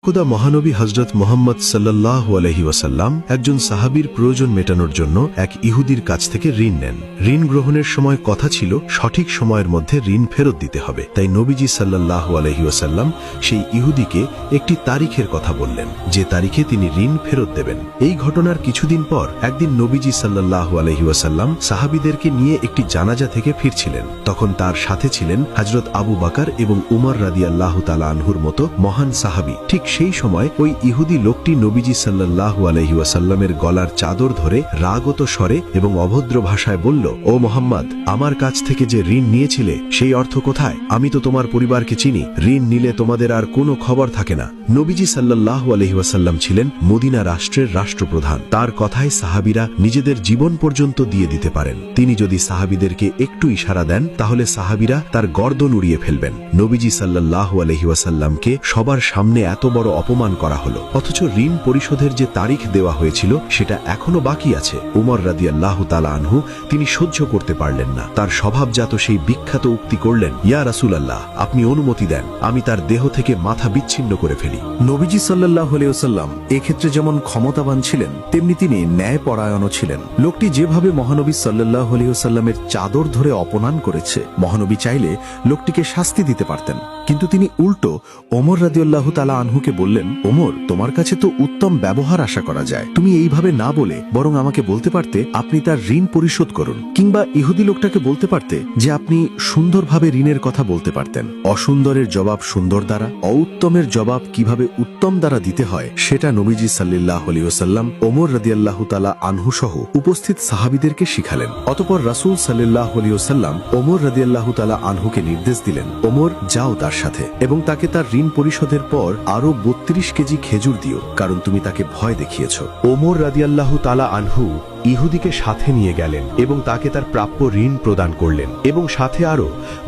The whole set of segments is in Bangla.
একদা মহানবী হযরত মুহাম্মদ সাল্লাল্লাহু আলাইহি ওয়াসাল্লাম একজন সাহাবীর প্রয়োজন মেটানোর জন্য এক ইহুদির কাছ থেকে ঋণ নেন। ঋণ গ্রহণের সময় কথা ছিল সঠিক সময়ের মধ্যে ঋণ ফেরত দিতে হবে। তাই নবীজি সাল্লাল্লাহু আলাইহি ওয়াসাল্লাম সেই ইহুদিকে একটি তারিখের কথা বললেন, যে তারিখে তিনি ঋণ ফেরত দেবেন। এই ঘটনার কিছুদিন পর একদিন নবীজি সাল্লাল্লাহু আলাইহি ওয়াসাল্লাম সাহাবীদেরকে নিয়ে একটি জানাজা থেকে ফিরছিলেন। তখন তার সাথে ছিলেন হযরত আবু বকর এবং উমর রাদিয়াল্লাহু তাআলা আনহুর মতো মহান সাহাবী। ঠিক সেই সময় ওই ইহুদি লোকটি নবীজি সাল্লাল্লাহু আলাইহি ওয়াসাল্লামের গলার চাদর ধরে রাগত স্বরে এবং অভদ্র ভাষায় বলল, ও মুহাম্মদ, আমার কাছ থেকে যে ঋণ নিয়েছিলে সেই অর্থ কোথায়? আমি তো তোমার পরিবারকে চিনি। ঋণ নিলে তোমাদের আর কোনো খবর থাকে না। নবীজি সাল্লাল্লাহু আলাইহি ওয়াসাল্লাম ছিলেন মদিনা রাষ্ট্রের রাষ্ট্রপ্রধান। তার কথায় সাহাবীরা নিজেদের জীবন পর্যন্ত দিয়ে দিতে পারেন। তিনি যদি সাহাবীদেরকে একটু ইশারা দেন তাহলে সাহাবীরা তার গর্দন উড়িয়ে ফেলবেন। নবীজি সাল্লাল্লাহু আলাইহি ওয়াসাল্লামকে সবার সামনে এত বড় অপমান করা হলো, অথচ ঋণ পরিশোধের যে তারিখ দেওয়া হয়েছিল সেটা এখনো বাকি আছে। উমর রাদিয়াল্লাহু তাআলা আনহু তিনি সহ্য করতে পারলেন না। তার স্বভাবজাত সেই বিখ্যাত উক্তি করলেন, ইয়া রাসূলুল্লাহ, আপনি অনুমতি দেন, আমি তার দেহ থেকে মাথা বিচ্ছিন্ন করে ফেলি। নবীজি সাল্লাল্লাহু আলাইহি ওয়াসাল্লাম এক্ষেত্রে যেমন ক্ষমতাবান ছিলেন, তেমনি তিনি ন্যায়পরায়ণও ছিলেন। লোকটি যেভাবে মহানবী সাল্লাল্লাহু আলাইহি ওয়াসাল্লামের চাদর ধরে অপমান করেছে, মহানবী চাইলে লোকটিকে শাস্তি দিতে পারতেন, কিন্তু তিনি উল্টো ওমর রাদিয়াল্লাহু তাআলা আনহুকে বললেন, ওমর, তোমার কাছে তো উত্তম ব্যবহার আশা করা যায়। তুমি এইভাবে না বলে বরং আমাকে বলতে পারতে আপনি তার ঋণ পরিশোধ করুন, কিংবা ইহুদি লোকটাকে বলতে পারতে যে আপনি সুন্দরভাবে ঋণের কথা বলতে পারতেন। অসুন্দরের জবাব সুন্দর দ্বারা, অউত্তমের জবাব কিভাবে উত্তম দ্বারা দিতে হয় সেটা নবীজি সাল্লাল্লাহু আলাইহি ওয়াসাল্লাম ওমর রাদিয়াল্লাহু তাআলা আনহু সহ উপস্থিত সাহাবীদেরকে শিখালেন। অতঃপর রাসূল সাল্লাল্লাহু আলাইহি ওয়াসাল্লাম ওমর রাদিয়াল্লাহু তাআলা আনহুকে নির্দেশ দিলেন, ওমর, যাও তার সাথে এবং তাকে তার ঋণ পরিশোধের পর আরো 32 কেজি খেজুর দিও, কারণ তুমি তাকে ভয় দেখিয়েছ। ওমর রাদিয়াল্লাহু তাআলা আনহু ইহুদিকে সাথে নিয়ে গেলেন এবং তাকে তার প্রাপ্য ঋণ প্রদান করলেন এবং সাথে আরো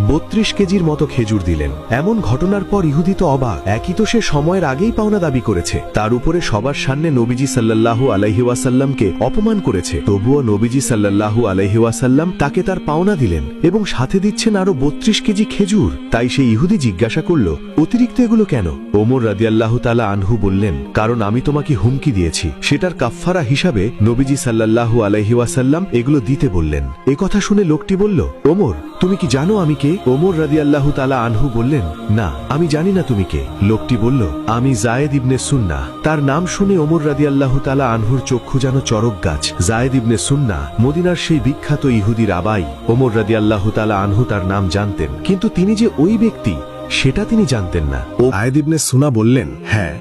32 কেজির মতো খেজুর দিলেন। এমন ঘটনার পর ইহুদি তো অবাক। একই তো সে সময়ের আগেই পাওনা দাবি করেছে, তার উপরে সবার সামনে নবীজি সাল্লাল্লাহু আলাইহি ওয়াসাল্লামকে অপমান করেছে। তবুও নবীজি সাল্লাল্লাহু আলাইহি ওয়াসাল্লাম তাকে তার পাওনা দিলেন এবং সাথে দিচ্ছেন আরো 32 কেজি খেজুর। তাই সেই ইহুদি জিজ্ঞাসা করল, অতিরিক্ত এগুলো কেন? ওমর রাদিয়াল্লাহু তাআলা আনহু বললেন, কারণ আমি তোমাকে হুমকি দিয়েছি, সেটার কাফফারা হিসাবে নবীজি সাল্লাল্লাহু আলাইহি ওয়াসাল্লাম এগুলো দিতে বললেন। এ কথা শুনে লোকটি বলল, ওমর, তুমি কি জানো আমি কে? ওমর রাদিয়াল্লাহু তাআলা আনহু বললেন, না, আমি জানি না তুমি কে। লোকটি বলল, আমি যায়েদ ইবনে সুন্নাহ। তার নাম শুনে ওমর রাদিয়াল্লাহু তাআলা আনহুর চক্ষু যেন চরক গাছ। যায়েদ ইবনে সুন্নাহ মদিনার সেই বিখ্যাত ইহুদির আবাই। ওমর রাদিয়াল্লাহু তাআলা আনহু তার নাম জানতেন, কিন্তু তিনি যে ওই ব্যক্তি সেটা তিনি জানতেন না। যায়েদ ইবনে সুন্নাহ বললেন, হ্যাঁ,